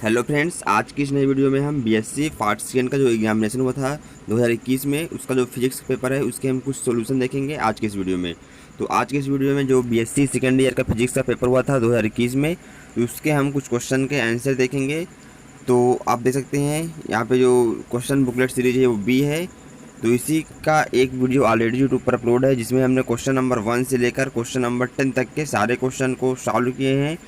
Hello friends, आज की इस नई वीडियो में हम बीएससी पार्ट सेकेंड का जो एग्जामिनेशन हुआ था 2021 में, उसका जो फिजिक्स पेपर है उसके हम कुछ सॉल्यूशन देखेंगे आज के इस वीडियो में। तो आज के इस वीडियो में जो बीएससी सेकेंड ईयर का फिजिक्स का पेपर हुआ था 2021 में, तो उसके हम कुछ क्वेश्चन के आंसर देखेंगे। तो आप देख सकते हैं यहाँ पे जो क्वेश्चन बुकलेट सीरीज है वो बी है। तो इसी का एक वीडियो ऑलरेडी यूट्यूब पर अपलोड है, जिसमें हमने क्वेश्चन नंबर 1 से लेकर क्वेश्चन नंबर 10 तक के सारे क्वेश्चन को सॉल्व किए हैं।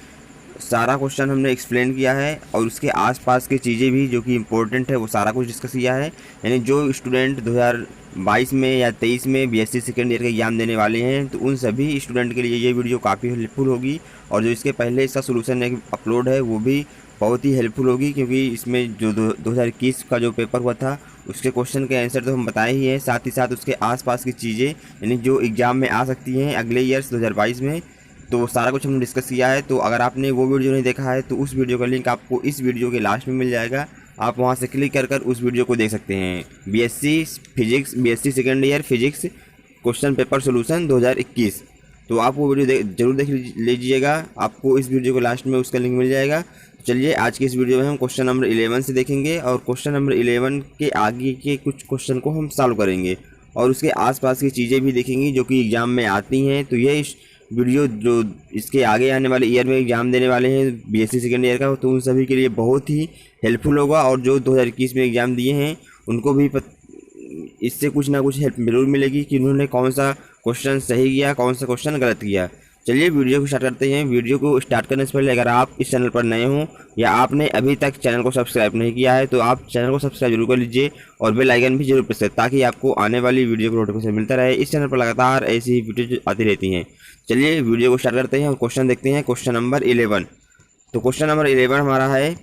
सारा क्वेश्चन हमने एक्सप्लेन किया है और उसके आसपास की चीज़ें भी जो कि इम्पोर्टेंट है वो सारा कुछ डिस्कस किया है। यानी जो स्टूडेंट 2022 में या 23 में बीएससी सेकेंड ईयर का एग्जाम देने वाले हैं, तो उन सभी स्टूडेंट के लिए ये वीडियो काफ़ी हेल्पफुल होगी। और जो इसके पहले इसका सोल्यूशन एक अपलोड है वो भी बहुत ही हेल्पफुल होगी, क्योंकि इसमें जो 2021 का जो पेपर हुआ था उसके क्वेश्चन के आंसर तो हम बताए ही हैं, साथ ही साथ उसके आसपास की चीज़ें यानी जो एग्ज़ाम में आ सकती हैं अगले ईयर्स 2022 में, तो सारा कुछ हमने डिस्कस किया है। तो अगर आपने वो वीडियो नहीं देखा है तो उस वीडियो का लिंक आपको इस वीडियो के लास्ट में मिल जाएगा, आप वहां से क्लिक कर उस वीडियो को देख सकते हैं। BSc physics, BSc second year physics question paper solution 2021। तो आप वो वीडियो जरूर देख लीजिएगा, आपको इस वीडियो को लास्ट में उसका लिंक मिल जाएगा। चलिए आज की इस वीडियो में हम क्वेश्चन नंबर 11 से देखेंगे और क्वेश्चन नंबर 11 के आगे के कुछ क्वेश्चन को हम सॉल्व करेंगे और उसके आसपास की चीज़ें भी देखेंगी जो कि एग्ज़ाम में आती हैं। तो ये वीडियो जो इसके आगे आने वाले ईयर में एग्ज़ाम देने वाले हैं बीएससी सेकेंड ईयर का, तो उन सभी के लिए बहुत ही हेल्पफुल होगा। और जो 2021 में एग्ज़ाम दिए हैं उनको भी इससे कुछ ना कुछ हेल्प जरूर मिलेगी कि उन्होंने कौन सा क्वेश्चन सही किया, कौन सा क्वेश्चन गलत किया। चलिए वीडियो को स्टार्ट करते हैं। वीडियो को स्टार्ट करने से पहले अगर आप इस चैनल पर नए हों या आपने अभी तक चैनल को सब्सक्राइब नहीं किया है तो आप चैनल को सब्सक्राइब जरूर कर लीजिए और बेल आइकन भी जरूर प्रेस करें, ताकि आपको आने वाली वीडियो को नोटिफिकेशन मिलता रहे। इस चैनल पर लगातार ऐसी ही वीडियो आती रहती हैं। चलिए वीडियो को स्टार्ट करते हैं और क्वेश्चन देखते हैं। Question number 11। तो क्वेश्चन नंबर 11 हमारा है,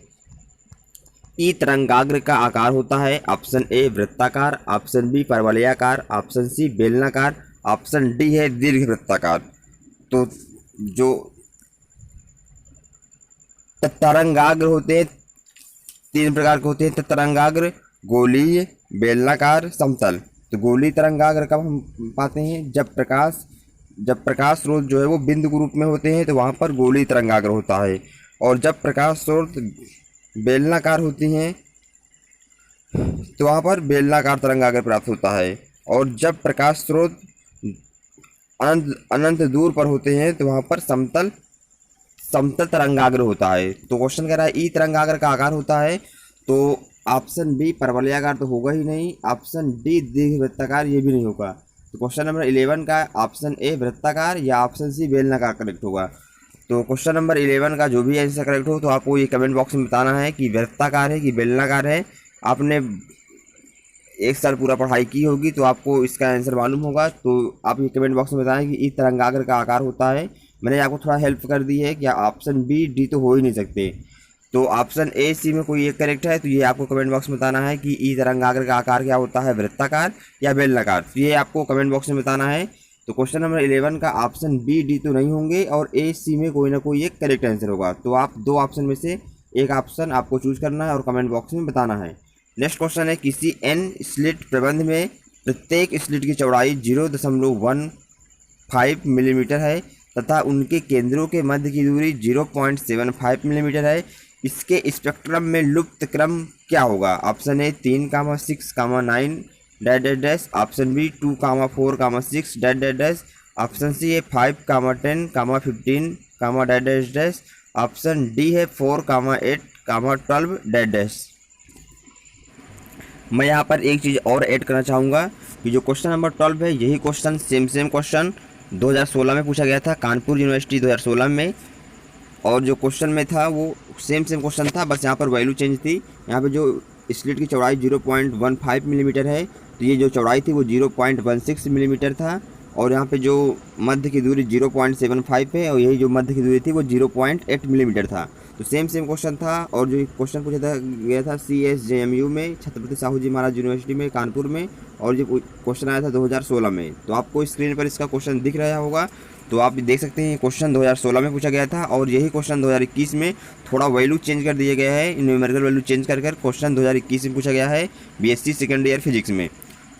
ई तरंगाग्र का आकार होता है ऑप्शन ए वृत्ताकार, ऑप्शन बी परवलयाकार, ऑप्शन सी बेलनाकार, ऑप्शन डी है दीर्घ वृत्ताकार। तो जो तरंगाग्र होते हैं 3 प्रकार के होते हैं। तरंगाग्र गोलीय, बेलनाकार, समतल। तो गोलीय तरंगाग्र कब हम पाते हैं, जब प्रकाश स्रोत जो है वो बिंदु के रूप में होते हैं, तो वहाँ पर गोलीय तरंगाग्र होता है। और जब प्रकाश स्रोत बेलनाकार होती हैं तो वहाँ पर बेलनाकार तरंगाग्र प्राप्त होता है। और जब प्रकाश स्रोत अनंत दूर पर होते हैं तो वहाँ पर समतल तरंगाग्र होता है। तो क्वेश्चन कह रहा है ई तरंगाग्र का आकार होता है, तो ऑप्शन बी परवलयाकार तो होगा ही नहीं, ऑप्शन डी दीर्घ वृत्ताकार ये भी नहीं होगा। तो क्वेश्चन नंबर 11 का ऑप्शन ए वृत्ताकार या ऑप्शन सी बेलनाकार करेक्ट होगा। तो क्वेश्चन नंबर 11 का जो भी आंसर करेक्ट हो तो आपको ये कमेंट बॉक्स में बताना है कि वृत्ताकार है कि बेलनाकार है। आपने एक साल पूरा पढ़ाई की होगी तो आपको इसका आंसर मालूम होगा। तो आप ये कमेंट बॉक्स में बताएं कि ई तरंगाग्र का आकार होता है। मैंने आपको थोड़ा हेल्प कर दी है कि ऑप्शन बी डी तो हो ही नहीं सकते, तो ऑप्शन ए सी में कोई एक करेक्ट है। तो ये आपको कमेंट बॉक्स में बताना है कि ई तरंगाग्र का आकार क्या होता है, वृत्ताकार या बेलनाकार। तो ये आपको कमेंट बॉक्स में बताना है। तो क्वेश्चन नंबर 11 का ऑप्शन बी डी तो नहीं होंगे और ए सी में कोई ना कोई एक करेक्ट आंसर होगा। तो आप 2 ऑप्शन में से एक ऑप्शन आपको चूज करना है और कमेंट बॉक्स में बताना है। नेक्स्ट क्वेश्चन है, किसी एन स्लिट प्रबंध में प्रत्येक स्लिट की चौड़ाई 0.15 मिलीमीटर है तथा उनके केंद्रों के मध्य की दूरी 0.75 मिलीमीटर है। इसके स्पेक्ट्रम में लुप्त क्रम क्या होगा। Option A 3,6,9 dash dash dash, option B 2,4,6 dash dash dash, option C है 5,10,15 dash dash dash, option D है 4,8,12 डैश डैश। मैं यहाँ पर एक चीज़ और ऐड करना चाहूँगा कि जो क्वेश्चन नंबर 12 है यही क्वेश्चन सेम क्वेश्चन 2016 में पूछा गया था कानपुर यूनिवर्सिटी 2016 में, और जो क्वेश्चन में था वो सेम क्वेश्चन था, बस यहाँ पर वैल्यू चेंज थी। यहाँ पे जो स्लिट की चौड़ाई 0.15 मिलीमीटर है तो ये जो चौड़ाई थी वो 0.16 मिलीमीटर था, और यहाँ पे जो मध्य की दूरी 0.75 है और यही जो मध्य की दूरी थी वो 0.8 मिलीमीटर था। तो सेम क्वेश्चन था। और जो क्वेश्चन पूछा गया था CSJMU में, छत्रपति साहू जी महाराज यूनिवर्सिटी में कानपुर में, और जो क्वेश्चन आया था 2016 में। तो आपको स्क्रीन पर इसका क्वेश्चन दिख रहा होगा, तो आप देख सकते हैं क्वेश्चन 2016 में पूछा गया था और यही क्वेश्चन 2021 में थोड़ा वैल्यू चेंज कर दिया गया है, न्यूमेरिकल वैल्यू चेंज कर क्वेश्चन 2021 में पूछा गया है बीएससी सेकेंड ईयर फिजिक्स में।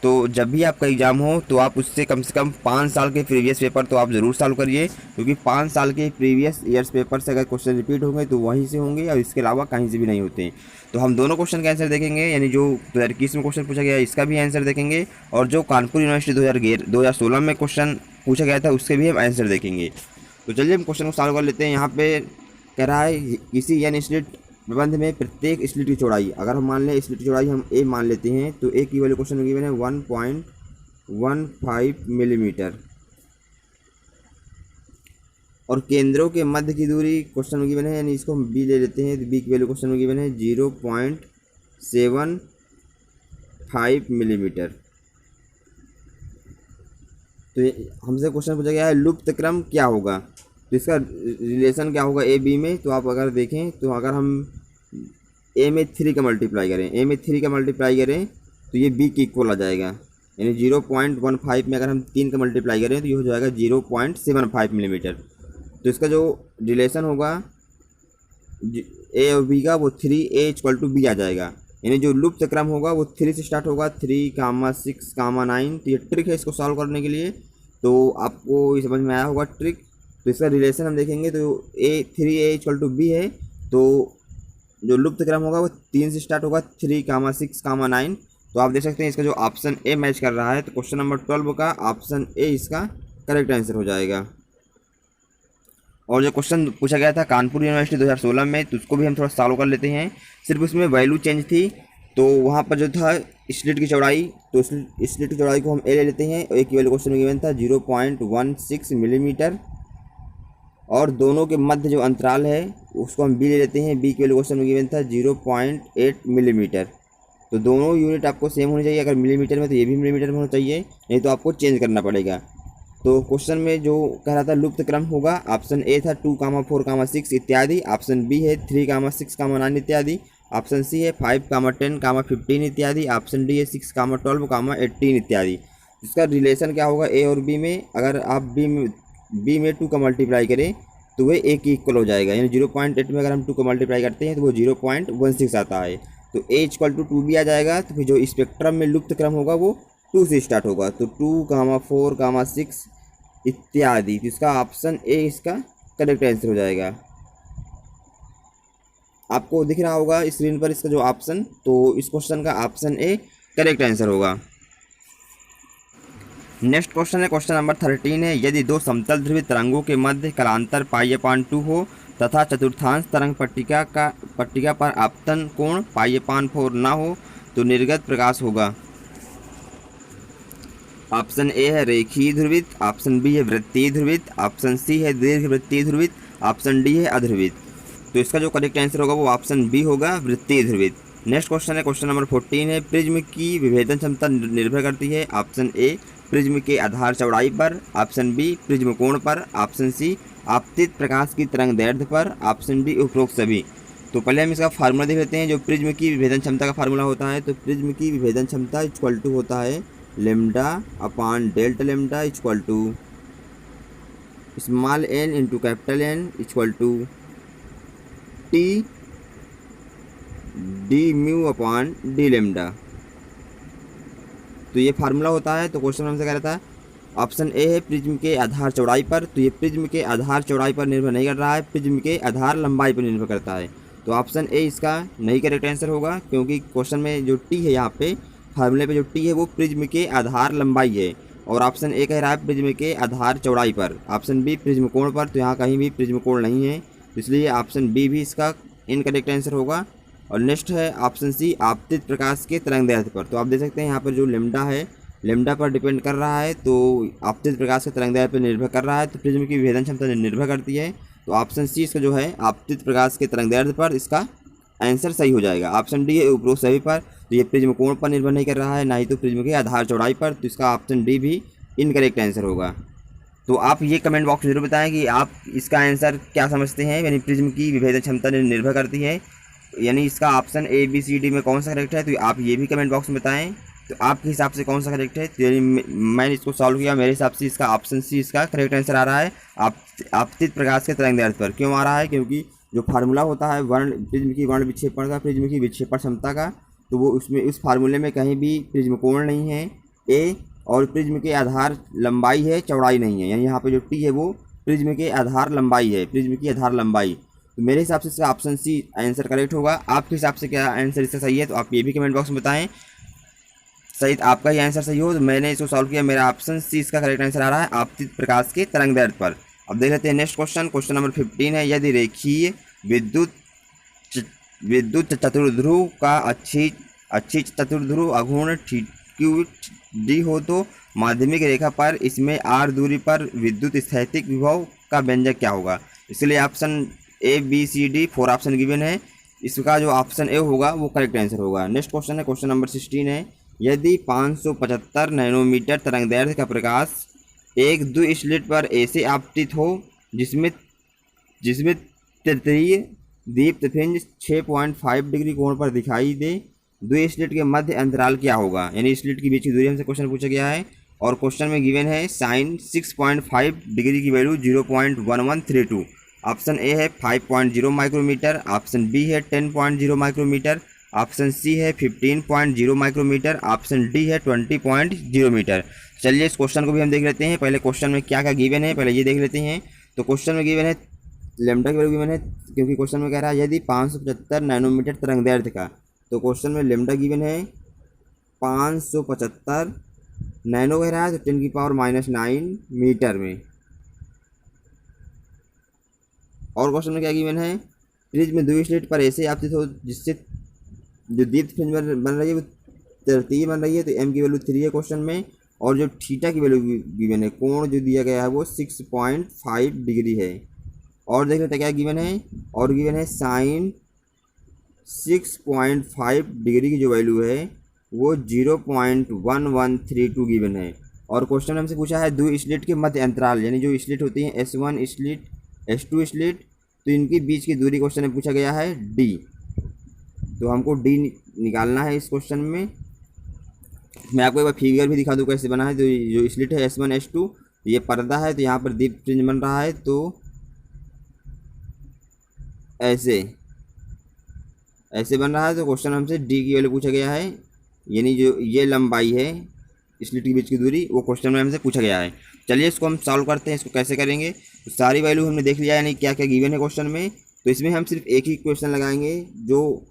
तो जब भी आपका एग्ज़ाम हो तो आप उससे कम से कम 5 साल के प्रीवियस पेपर तो आप ज़रूर सॉल्व करिए, क्योंकि 5 साल के प्रीवियस ईयर्स पेपर से अगर क्वेश्चन रिपीट होंगे तो वहीं से होंगे और इसके अलावा कहीं से भी नहीं होते हैं। तो हम दोनों क्वेश्चन का आंसर देखेंगे, यानी जो 2021 में क्वेश्चन पूछा गया इसका भी आंसर देखेंगे, और जो कानपुर यूनिवर्सिटी 2016 में क्वेश्चन पूछा गया था उसके भी हम आंसर देखेंगे। तो चलिए हम क्वेश्चन को सॉल्व कर लेते हैं। यहाँ पे कह रहा है किसी एन स्लिट प्रबंध में प्रत्येक स्लिट की चौड़ाई, अगर हम मान लें स्लिट की चौड़ाई हम ए मान लेते हैं, तो ए की वैल्यू क्वेश्चन में गिवन है 1.15 मिलीमीटर, और केंद्रों के मध्य की दूरी क्वेश्चन में गिवन है, यानी इसको हम बी ले लेते हैं, तो बी की वैल्यू क्वेश्चन में गिवन है 0.75 मिलीमीटर। तो हमसे क्वेश्चन पूछा गया है लुप्त क्रम क्या होगा, तो इसका रिलेशन क्या होगा ए बी में। तो आप अगर देखें तो अगर हम ए में 3 का मल्टीप्लाई करें तो ये बी की इक्वल आ जाएगा, यानी 0.15 में अगर हम 3 का मल्टीप्लाई करें तो ये हो जाएगा 0.75 मिलीमीटर। तो इसका जो रिलेशन होगा ए और बी का वो 3a=b आ जाएगा, यानी जो लुप्त क्रम होगा वो 3 से स्टार्ट होगा, 3, 6, 9। तो ये ट्रिक है इसको सॉल्व करने के लिए, तो आपको ये समझ में आया होगा ट्रिक। तो इसका रिलेशन हम देखेंगे तो 3a=b है, तो जो लुप्त क्रम होगा वो 3 से स्टार्ट होगा, 3, 6, 9। तो आप देख सकते हैं इसका जो ऑप्शन ए मैच कर रहा है, तो क्वेश्चन नंबर 12 का ऑप्शन ए इसका करेक्ट आंसर हो जाएगा। और जो क्वेश्चन पूछा गया था कानपुर यूनिवर्सिटी 2016 में, तो उसको भी हम थोड़ा सॉल्व कर लेते हैं। सिर्फ उसमें वैल्यू चेंज थी, तो वहाँ पर जो था स्लिट की चौड़ाई, तो स्लिट की चौड़ाई को हम ए ले लेते हैं, और ए की वैल्यू क्वेश्चन में गिवन था 0.16 मिलीमीटर, और दोनों के मध्य जो अंतराल है उसको हम बी ले लेते हैं, बी की वैल्यू क्वेश्चन में गिवन था 0.8 मिलीमीटर। तो दोनों यूनिट आपको सेम होनी चाहिए, अगर मिलीमीटर में तो ये भी मिलीमीटर में होना चाहिए, नहीं तो आपको चेंज करना पड़ेगा। तो क्वेश्चन में जो कह रहा था लुप्त क्रम होगा, ऑप्शन ए था 2, 4, 6 इत्यादि, ऑप्शन बी है 3, 6, 9 इत्यादि, ऑप्शन सी है 5, 10, 15 इत्यादि, ऑप्शन डी है 6, 12, 18 इत्यादि। इसका रिलेशन क्या होगा ए और बी में, अगर आप बी में 2 का मल्टीप्लाई करें तो वह ए की इक्वल हो जाएगा, यानी 0.8 में अगर हम 2 का मल्टीप्लाई करते हैं तो वो 0.16 आता है, तो a=2 भी आ जाएगा। तो फिर जो स्पेक्ट्रम में लुप्त क्रम होगा वो 2 से स्टार्ट होगा, तो 2, 4, 6 इत्यादि। तो इसका ऑप्शन ए इसका करेक्ट आंसर हो जाएगा। आपको दिख रहा होगा स्क्रीन पर इसका जो ऑप्शन, तो इस क्वेश्चन का ऑप्शन ए करेक्ट आंसर होगा। नेक्स्ट क्वेश्चन है क्वेश्चन नंबर 13 है, यदि दो समतल ध्रुवित तरंगों के मध्य कालांतर π/2 हो तथा चतुर्थांश तरंग पट्टिका पर आपतन कोण π/4 न हो तो निर्गत प्रकाश होगा। ऑप्शन ए है रेखीय ध्रुवित, ऑप्शन बी है वृत्तीय ध्रुवित, ऑप्शन सी है दीर्घ वृत्तीय ध्रुवित, ऑप्शन डी है अध्रुवित। तो इसका जो करेक्ट आंसर होगा वो ऑप्शन बी होगा, वृत्तीय ध्रुवित। नेक्स्ट क्वेश्चन है क्वेश्चन नंबर 14 है, प्रिज्म की विभेदन क्षमता निर्भर करती है, ऑप्शन ए प्रिज्म के आधार चौड़ाई पर, ऑप्शन बी प्रिज्म कोण पर, ऑप्शन सी आपतित प्रकाश की तरंग दैर्ध्य पर, ऑप्शन डी उपरोक्त सभी। तो पहले हम इसका फार्मूला देख लेते हैं। जो प्रिज्म की विभेदन क्षमता का फार्मूला होता है, तो प्रिज्म की विभेदन क्षमता इक्वल टू होता है λ/डेल्टा lambda equal to small n into capital N equal to T d/d lambda. तो ये फार्मूला होता है। तो क्वेश्चन हमसे कह रहा था ऑप्शन ए है प्रिज्म के आधार चौड़ाई पर, तो ये प्रिज्म के आधार चौड़ाई पर निर्भर नहीं कर रहा है, प्रिज्म के आधार लंबाई पर निर्भर करता है। तो ऑप्शन ए इसका नहीं करेक्ट आंसर होगा, क्योंकि क्वेश्चन में जो टी है यहाँ पे फार्मूले पे जो टी है वो प्रिज्म के आधार लंबाई है, और ऑप्शन ए कह रहा है प्रिज्म के आधार चौड़ाई पर, ऑप्शन बी प्रिज्म कोण पर, तो यहाँ कहीं भी प्रिज्म कोण नहीं है, इसलिए ऑप्शन बी भी इसका इनकरेक्ट आंसर होगा। और नेक्स्ट है ऑप्शन सी आपतित प्रकाश के तरंग दैर्ध्य पर। तो आप देख सकते हैं यहाँ पर जो लैम्डा है लैम्डा पर डिपेंड कर रहा है, तो आपतित प्रकाश के तरंग दैर्ध्य पर निर्भर कर रहा है, तो प्रिज्म की विभेदन क्षमता निर्भर करती है। तो ऑप्शन सी इसका जो है आपतित प्रकाश के तरंग दैर्ध्य पर, इसका आंसर सही हो जाएगा। ऑप्शन डी है उपरोक्त सभी पर, तो ये प्रिज्म कोण पर निर्भर नहीं कर रहा है, ना ही तो प्रिज्म के आधार चौड़ाई पर, तो इसका ऑप्शन डी भी इनकरेक्ट आंसर होगा। तो आप ये कमेंट बॉक्स में जरूर बताएं कि आप इसका आंसर क्या समझते हैं, यानी प्रिज्म की विभेदन क्षमता निर्भर करती है, यानी इसका option A B C D में कौन सा करेक्ट है, तो आप ये भी कमेंट बॉक्स में बताएं। तो आपके हिसाब से कौन सा करेक्ट है, तो यानी मैंने इसको सॉल्व किया, मेरे हिसाब से इसका ऑप्शन सी इसका करेक्ट आंसर आ रहा है। आपतित प्रकाश के तरंग दैर्ध्य पर क्यों आ रहा है, क्योंकि जो फार्मूला होता है प्रिज्म की वर्ण विक्षेपण का, प्रिज्म की विक्षेपण क्षमता का, तो वो उसमें उस फार्मूले में कहीं भी प्रिज्म कोण नहीं है, ए और प्रिज्म के आधार लंबाई है, चौड़ाई नहीं है, यानी यहाँ पे जो टी है वो प्रिज्म के आधार लंबाई है, प्रिज्म की आधार लंबाई। तो मेरे हिसाब से इसका ऑप्शन सी आंसर करेक्ट होगा। आपके हिसाब से क्या आंसर इसका सही है तो आप ये भी कमेंट बॉक्स में बताएं। सही आपका ही आंसर सही हो तो मैंने इसको सॉल्व किया, मेरा ऑप्शन सी इसका करेक्ट आंसर आ रहा है, आपतित प्रकाश के तरंगदैर्ध्य पर। अब देख लेते हैं नेक्स्ट क्वेश्चन। क्वेश्चन नंबर 15 है, यदि रेखीय विद्युत चतुर्ध्रुव का अच्छी चतुर्ध्रुव अघूर्ण क्यू डी हो तो माध्यमिक रेखा पर इसमें आर दूरी पर विद्युत स्थैतिक विभव का व्यंजक क्या होगा। इसलिए option A B C D 4 option given है, इसका जो ऑप्शन ए होगा वो करेक्ट आंसर होगा। नेक्स्ट क्वेश्चन है, क्वेश्चन नंबर 16 है, यदि 575 नैनोमीटर तरंगदैर्ध्य का प्रकाश एक द्वि स्लिट पर ऐसे आपतित हो जिसमें तृतीय दीप्तपुंज 6.5 डिग्री कोण पर दिखाई दे, द्वि स्लिट के मध्य अंतराल क्या होगा। यानी स्लिट के बीच की दूरी हमसे क्वेश्चन पूछा गया है और क्वेश्चन में गिवन है साइन 6.5 डिग्री की वैल्यू 0.1132। ऑप्शन ए है 5.0 माइक्रोमीटर, ऑप्शन बी है 10.0 माइक्रोमीटर, ऑप्शन सी है 15.0 माइक्रोमीटर, ऑप्शन डी है 20.0 मीटर। चलिए इस क्वेश्चन को भी हम देख लेते हैं। पहले क्वेश्चन में क्या क्या गिवन है पहले ये देख लेते हैं। तो क्वेश्चन में गिवन है लेमडा की वैल्यू गिवन है, क्योंकि क्वेश्चन में कह रहा है यदि 575 नैनोमीटर तरंगदैर्ध्य का, तो क्वेश्चन में लेमडा गिवन है 575 नैनो कह रहा है तो 10⁻⁹ मीटर में। और क्वेश्चन में क्या गिवन है, प्रिज्म द्वि स्लिट पर ऐसे आपतित हो जिससे जो दीप्तपुंज बन रही है वो तृतीय बन रही है, तो एम की वैल्यू 3 है क्वेश्चन में। और जो थीटा की वैल्यू गिवन है, कोण जो दिया गया है वो 6.5 डिग्री है। और देख लेते क्या गिवन है, और गिवन है साइन 6.5 डिग्री की जो वैल्यू है वो 0.1132 गिवन है। और क्वेश्चन हमसे पूछा है दो स्लिट के मध्य अंतराल, यानी जो स्लिट होती हैं S1 स्लिट S2 स्लिट, तो इनके बीच की दूरी क्वेश्चन में पूछा गया है D। तो हमको D निकालना है इस क्वेश्चन में। मैं आपको एक बार फिगर भी दिखा दूँ कैसे बना है। तो जो स्लिट है S1 S2, ये पर्दा है, तो यहाँ पर दीप्तपुंज बन रहा है, तो ऐसे बन रहा है। तो क्वेश्चन हमसे डी की वैल्यू पूछा गया है, यानी जो ये लंबाई है स्लिट के बीच की दूरी, वो क्वेश्चन में हमसे पूछा गया है। चलिए इसको हम सॉल्व करते हैं। इसको कैसे करेंगे, तो सारी वैल्यू हमने देख लिया, यानी क्या क्या गिवन है क्वेश्चन में। तो इसमें हम सिर्फ एक ही क्वेश्चन लगाएंगे जो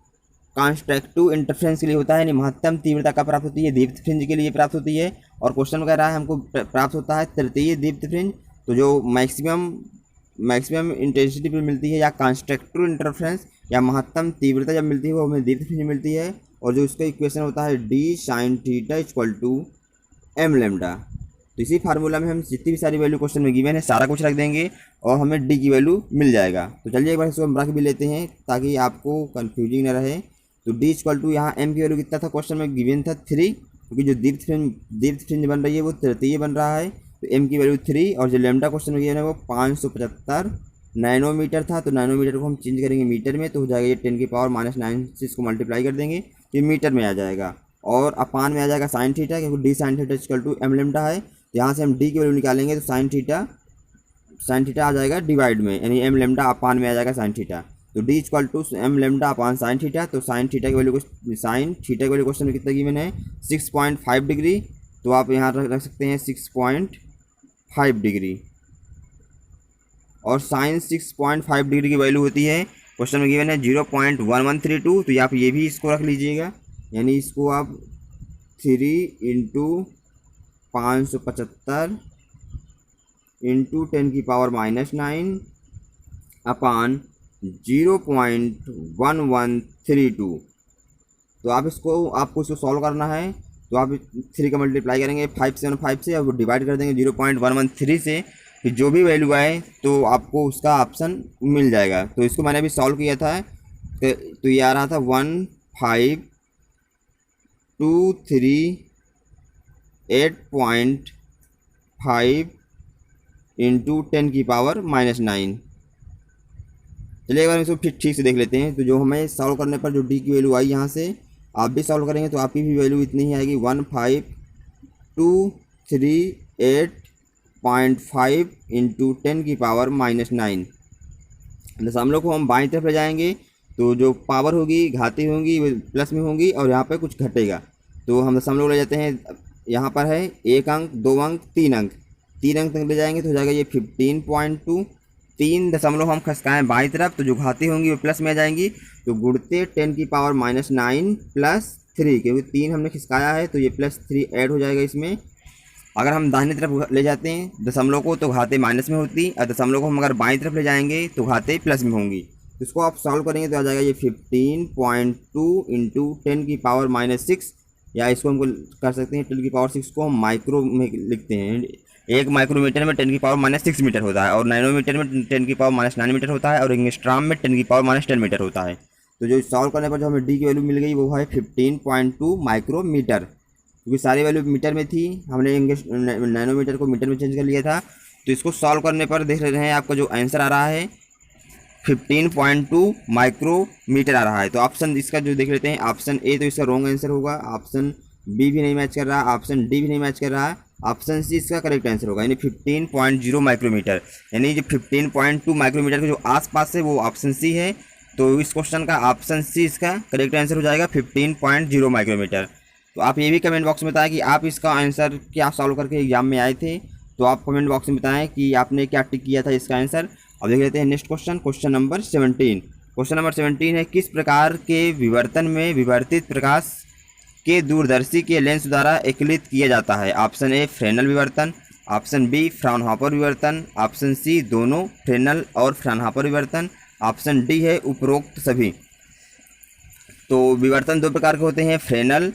कॉन्स्ट्रक्टिव इंटरफेरेंस के लिए होता है, यानी महत्तम तीव्रता का प्राप्त होती है, दीप्तपुंज के लिए प्राप्त होती है। और क्वेश्चन में कह रहा है हमको प्राप्त होता है तृतीय दीप्तपुंज, तो जो मैक्सिमम इंटेंसिटी पर मिलती है या कॉन्स्ट्रक्टिव इंटरफेरेंस या महत्तम तीव्रता जब मिलती है वो हमें दीप्तपुंज मिलती है। और जो उसका इक्वेशन होता है d sin theta = m lambda. तो इसी फार्मूला में हम जितनी भी सारी वैल्यू क्वेश्चन में गिवन है सारा कुछ रख देंगे और हमें d की वैल्यू मिल जाएगा। तो चलिए एक बार इसको हम रख भी लेते हैं ताकि आपको कन्फ्यूजिंग न रहे। तो d = यहाँ m की वैल्यू कितना था क्वेश्चन में गिवन था 3, क्योंकि जो दीप्तपुंज बन रही है वो तृतीय बन रहा है, तो m की वैल्यू 3। और जो लैम्डा क्वेश्चन में गिवन है वो 575 नैनोमीटर था, तो नैनोमीटर को हम चेंज करेंगे मीटर में, तो हो जाएगा ये 10⁻⁹ से इसको मल्टीप्लाई कर देंगे तो ये मीटर में आ जाएगा। और अपान में आ जाएगा साइन थीटा, क्योंकि d sin theta = m lambda है। तो यहाँ से हम d की वैल्यू निकालेंगे तो साइन थीटा आ जाएगा डिवाइड में, यानी m लैम्डा अपान में आ जाएगा साइन थीटा। तो d = m लैम्डा अपान साइन थीटा। तो साइन थीटा की वैल्यू क्वेश्चन में कितना गिवन है 6.5 डिग्री, तो आप यहाँ रख सकते हैं 6.5 डिग्री। और साइन 6.5 डिग्री की वैल्यू होती है क्वेश्चन में गिवन है 0.1132, तो आप ये भी इसको रख लीजिएगा, यानी इसको आप 3 × 575 × 10⁻⁹ अपान 0.1132। तो आपको इसको सॉल्व करना है, तो आप 3 का मल्टीप्लाई करेंगे 5 से और 5 से, अब डिवाइड कर देंगे 0.113 से, कि जो भी वैल्यू आए तो आपको उसका ऑप्शन मिल जाएगा। तो इसको मैंने अभी सॉल्व किया था, तो ये आ रहा था 15238.5 × 10⁻⁹। चलिए एक बार इसको फिर ठीक से देख लेते हैं। तो जो हमें सॉल्व करने पर जो डी की वैल्यू आई, यहाँ से आप भी सॉल्व करेंगे तो आपकी भी वैल्यू इतनी ही आएगी 15238.5 × 10⁻⁹। दशमलव को हम बाईं तरफ ले जाएंगे तो जो पावर होगी घाती होंगी वो प्लस में होंगी और यहाँ पे कुछ घटेगा, तो हम दशमलव ले जाते हैं यहाँ पर है 1 अंक, 2 अंक, 3 अंक, 3 अंक तक ले जाएंगे तो हो जाएगा ये 15.2। 3 दशमलव हम खसकाएँ बाईं तरफ तो जो घातें होंगी वो प्लस में आ जाएंगी, तो गुणते 10⁻⁹ प्लस 3, क्योंकि 3 हमने खिसकाया है तो ये +3 ऐड हो जाएगा इसमें। अगर हम दाहिनी तरफ ले जाते हैं दशमलव को तो घातें माइनस में होती, और दशमलव को हम अगर बाईं तरफ ले जाएंगे तो घातें प्लस में होंगी। तो इसको आप सॉल्व करेंगे तो आ जाएगा ये 15.2 इंटू 10⁻⁶, या इसको हमको कर सकते हैं 10⁻⁶ को हम माइक्रो में लिखते हैं। 1 माइक्रोमीटर में 10⁻⁻6 मीटर होता है, और नैनोमीटर में 10⁻⁹ मीटर होता है, और एंगस्ट्रॉम में 10⁻⁻10 मीटर होता है। तो जो सॉल्व करने पर जो हमें डी की वैल्यू मिल गई वो है 15.2 माइक्रोमीटर, क्योंकि सारी वैल्यू मीटर में थी, हमने नैनोमीटर को मीटर में चेंज कर लिया था। तो इसको सॉल्व करने पर देख रहे हैं आपका जो आंसर आ रहा है 15.2 माइक्रोमीटर आ रहा है। तो ऑप्शन इसका जो देख लेते हैं, ऑप्शन ए तो इसका रॉन्ग आंसर होगा, ऑप्शन बी भी नहीं मैच कर रहा, ऑप्शन डी भी नहीं मैच कर रहा, ऑप्शन सी इसका करेक्ट आंसर होगा, यानी 15.0 माइक्रोमीटर। यानी जो 15.2 माइक्रोमीटर के जो आसपास है वो ऑप्शन सी है। तो इस क्वेश्चन का ऑप्शन सी इसका करेक्ट आंसर हो जाएगा 15.0 माइक्रोमीटर। तो आप ये भी कमेंट बॉक्स में बताएं कि आप इसका आंसर क्या सॉल्व करके एग्जाम में आए थे। तो आप कमेंट बॉक्स में बताएं कि आपने क्या टिक किया था इसका आंसर। अब देख लेते हैं next question, question number 17। Question number 17 है, किस प्रकार के विवर्तन में विवर्तित प्रकाश के दूरदर्शी के लेंस द्वारा एकलित किया जाता है। ऑप्शन ए फ्रेनल विवर्तन, ऑप्शन बी फ्राउनहोफर विवर्तन, ऑप्शन सी दोनों फ्रेनल और फ्राउनहोफर विवर्तन, ऑप्शन डी है उपरोक्त सभी। तो विवर्तन 2 प्रकार के होते हैं, फ्रेनल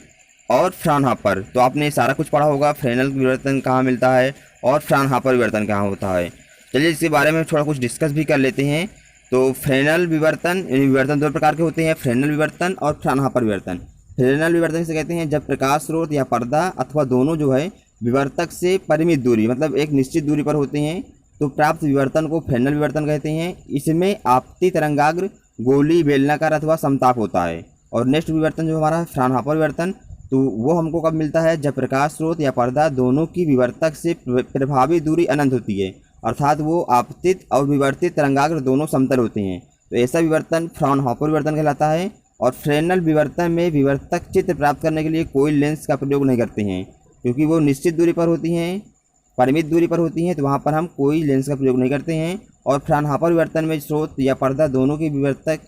और फ्राउनहोफर। तो आपने सारा कुछ पढ़ा होगा, फ्रेनल विवर्तन कहाँ मिलता है और फ्राउनहोफर विवर्तन कहाँ होता है। चलिए इसके बारे में थोड़ा कुछ डिस्कस भी कर लेते हैं। तो फ्रेनल विवर्तन 2 प्रकार के होते हैं, फ्रेनल विवर्तन और फ्राउनहोफर विवर्तन। फ्रेनल विवर्तन से कहते हैं जब प्रकाश स्रोत या पर्दा अथवा दोनों जो है विवर्तक से परिमित दूरी मतलब एक निश्चित दूरी पर होते हैं तो प्राप्त विवर्तन को फ्रेनल विवर्तन कहते हैं। इसमें आपती तरंगाग्र गोली, बेलनाकार अथवा समताप होता है। और नेक्स्ट विवर्तन जो हमारा है फ्राउनहोफर विवर्तन, तो वो हमको कब मिलता है जब प्रकाश स्रोत या पर्दा दोनों की विवर्तक से प्रभावी दूरी अनंत होती है, अर्थात वो आपतित और विवर्तित तरंगाग्र दोनों समतल होते हैं। तो ऐसा विवर्तन फ्राउनहोफर विवर्तन कहलाता है। और फ्रेनल विवर्तन में विवर्तक चित्र प्राप्त करने के लिए कोई लेंस का प्रयोग नहीं करते हैं, क्योंकि वो निश्चित दूरी पर होती हैं, परिमित दूरी पर होती हैं, तो वहाँ पर हम कोई लेंस का प्रयोग नहीं करते हैं। और फ्राउनहोफर विवर्तन में स्रोत या पर्दा दोनों के विवर्तक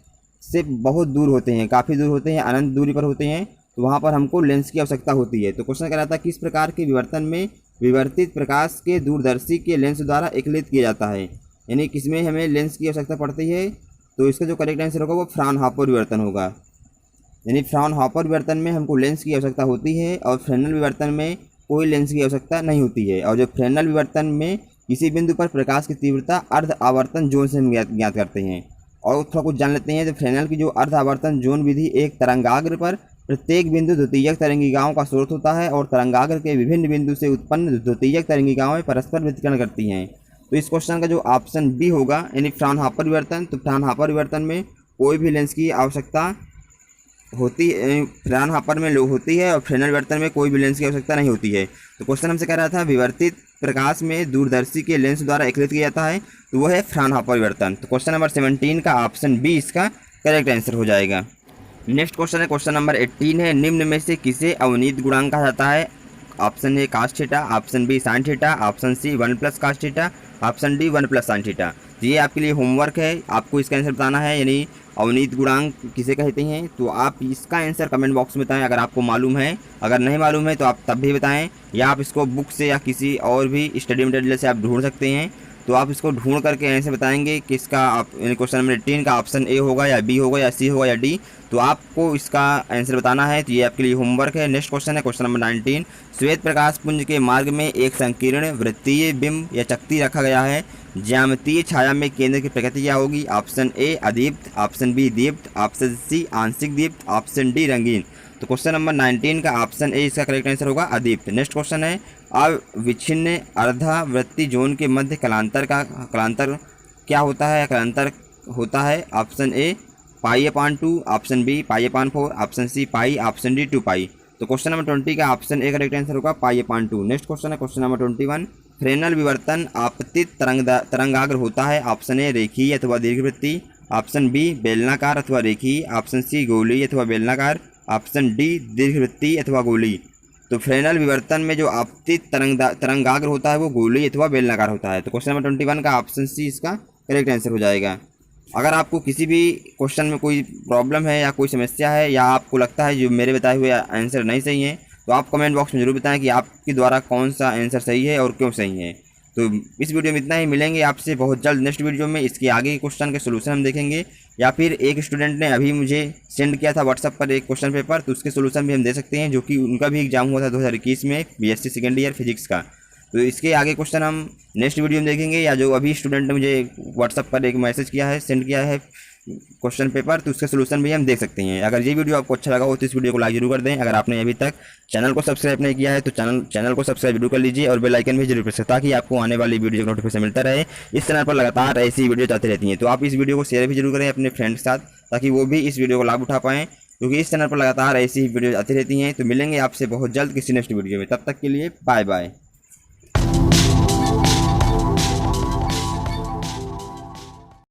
से बहुत दूर होते हैं, काफ़ी दूर होते हैं, अनंत दूरी पर होते हैं, तो वहाँ पर हमको लेंस की आवश्यकता होती है। तो क्वेश्चन कह रहा था किस प्रकार के विवर्तन में विवर्तित प्रकाश के दूरदर्शी के लेंस द्वारा एकलित किया जाता है, यानी किसमें हमें लेंस की आवश्यकता पड़ती है। तो इसका जो करेक्ट आंसर होगा वो फ्राउनहोफर विवर्तन होगा, यानी फ्राउनहोफर विवर्तन में हमको लेंस की आवश्यकता होती है और फ्रेनल विवर्तन में कोई लेंस की आवश्यकता नहीं होती है। और जो फ्रेनल विवर्तन में किसी बिंदु पर प्रकाश की तीव्रता अर्ध आवर्तन जोन से हम ज्ञात करते हैं। और थोड़ा कुछ जान लेते हैं। तो फ्रेनल की जो अर्ध आवर्तन जोन विधि एक तरंगाग्र पर प्रत्येक बिंदु द्वितीयक तरंगिकाओं का स्रोत होता है और तरंगाग्र के विभिन्न बिंदु से उत्पन्न द्वितीयक तरंगिकाएं परस्पर व्यतिकरण करती हैं। तो इस क्वेश्चन का जो ऑप्शन बी होगा यानी फ्राउनहोफर विवर्तन, तो फ्राउनहोफर विवर्तन में कोई भी लेंस की आवश्यकता होती है, फ्राउनहोफर में होती है, और फ्रेनल विवर्तन में कोई भी लेंस की आवश्यकता नहीं होती है। तो क्वेश्चन हमसे कह रहा था विवर्तित प्रकाश में दूरदर्शी के लेंस द्वारा एकलित किया जाता है, तो वो है फ्राउनहोफर विवर्तन। तो क्वेश्चन नंबर 17 का ऑप्शन बी इसका करेक्ट आंसर हो जाएगा। नेक्स्ट क्वेश्चन है क्वेश्चन नंबर 18 है, निम्न में से किसे अवनीत गुणांक कहा जाता है। Option A cos theta, option B sin theta, option C 1 + cos theta, option D 1 + sin theta. ये आपके लिए होमवर्क है, आपको इसका आंसर बताना है, यानी अवनीत गुणांक किसे कहते हैं। तो आप इसका आंसर कमेंट बॉक्स में बताएं अगर आपको मालूम है, अगर नहीं मालूम है तो आप तब भी बताएं, या आप इसको बुक से या किसी और भी स्टडी मटेरियल से आप ढूंढ सकते हैं। तो आप इसको ढूंढ करके आंसर बताएंगे कि इसका क्वेश्चन नंबर 18 का ऑप्शन ए होगा या बी होगा या सी होगा या डी। तो आपको इसका आंसर बताना है। तो ये आपके लिए होमवर्क है। नेक्स्ट क्वेश्चन है क्वेश्चन नंबर 19, श्वेत प्रकाश पुंज के मार्ग में एक संकीर्ण वृत्तीय बिंब या चकती रखा गया है, ज्यामितीय छाया में केंद्र की प्रकृति क्या होगी। ऑप्शन ए अदीप्त, ऑप्शन बी दीप्त, ऑप्शन सी आंशिक दीप्त, ऑप्शन डी रंगीन। तो क्वेश्चन नंबर 19 का ऑप्शन ए इसका करेक्ट आंसर होगा अदीप्त। नेक्स्ट क्वेश्चन है, अविच्छिन्न अर्धावृत्ति जोन के मध्य कलांतर क्या होता है, कलांतर होता है। Option A π/2, option B π/4, option C pi, option D 2π। तो क्वेश्चन नंबर 20 का ऑप्शन ए करेक्ट आंसर होगा π/2। नेक्स्ट क्वेश्चन है क्वेश्चन नंबर 21, फ्रेनल विवर्तन आपतित तरंगाग्र होता है। ऑप्शन ए रेखीय अथवा दीर्घवृत्तीय, ऑप्शन बी बेलनाकार अथवा रेखीय, ऑप्शन सी गोलीय अथवा बेलनाकार, ऑप्शन डी दीर्घवृत्तीय अथवा गोलीय। तो फ्रेनेल विवर्तन में जो आपतित तरंगाग्र होता है वो गोलीय अथवा बेलनाकार होता है। तो क्वेश्चन नंबर 21 का ऑप्शन सी इसका करेक्ट आंसर हो जाएगा। अगर आपको किसी भी क्वेश्चन में कोई प्रॉब्लम है या कोई समस्या है या आपको लगता है जो मेरे बताए हुए आंसर नहीं सही है, तो आप कमेंट बॉक्स में ज़रूर बताएं कि आपके द्वारा कौन सा आंसर सही है और क्यों सही है। तो इस वीडियो में इतना ही, मिलेंगे आपसे बहुत जल्द नेक्स्ट वीडियो में। इसके आगे के क्वेश्चन के सोल्यूशन हम देखेंगे, या फिर एक स्टूडेंट ने अभी मुझे सेंड किया था व्हाट्सअप पर एक क्वेश्चन पेपर, तो उसके सोल्यूशन भी हम दे सकते हैं, जो कि उनका भी एग्जाम हुआ था 2021 में बीएससी सेकेंड ईयर फिजिक्स का। तो इसके आगे क्वेश्चन हम नेक्स्ट वीडियो में देखेंगे, या जो अभी स्टूडेंट ने मुझे व्हाट्सअप पर एक मैसेज किया है, सेंड किया है क्वेश्चन पेपर, तो उसके सोल्यूशन भी हम देख सकते हैं। अगर ये वीडियो आपको अच्छा लगा हो तो इस वीडियो को लाइक जरूर कर दें। अगर आपने अभी तक चैनल को सब्सक्राइब नहीं किया है तो चैनल को सब्सक्राइब जरूर कर लीजिए और बेल आइकन भी जरूर प्रेस करें, ताकि आपको आने वाली वीडियो का नोटिफिकेशन मिलता रहे। इस चैनल पर लगातार ऐसी वीडियो आती रहती हैं, तो आप इस वीडियो को शेयर भी जरूर करें अपने फ्रेंड के साथ, ताकि वो भी इस वीडियो को लाभ उठा पाएँ, क्योंकि इस चैनल पर लगातार ऐसी वीडियो आती रहती हैं। तो मिलेंगे आपसे बहुत जल्द किसी नेक्स्ट वीडियो में, तब तक के लिए बाय बाय।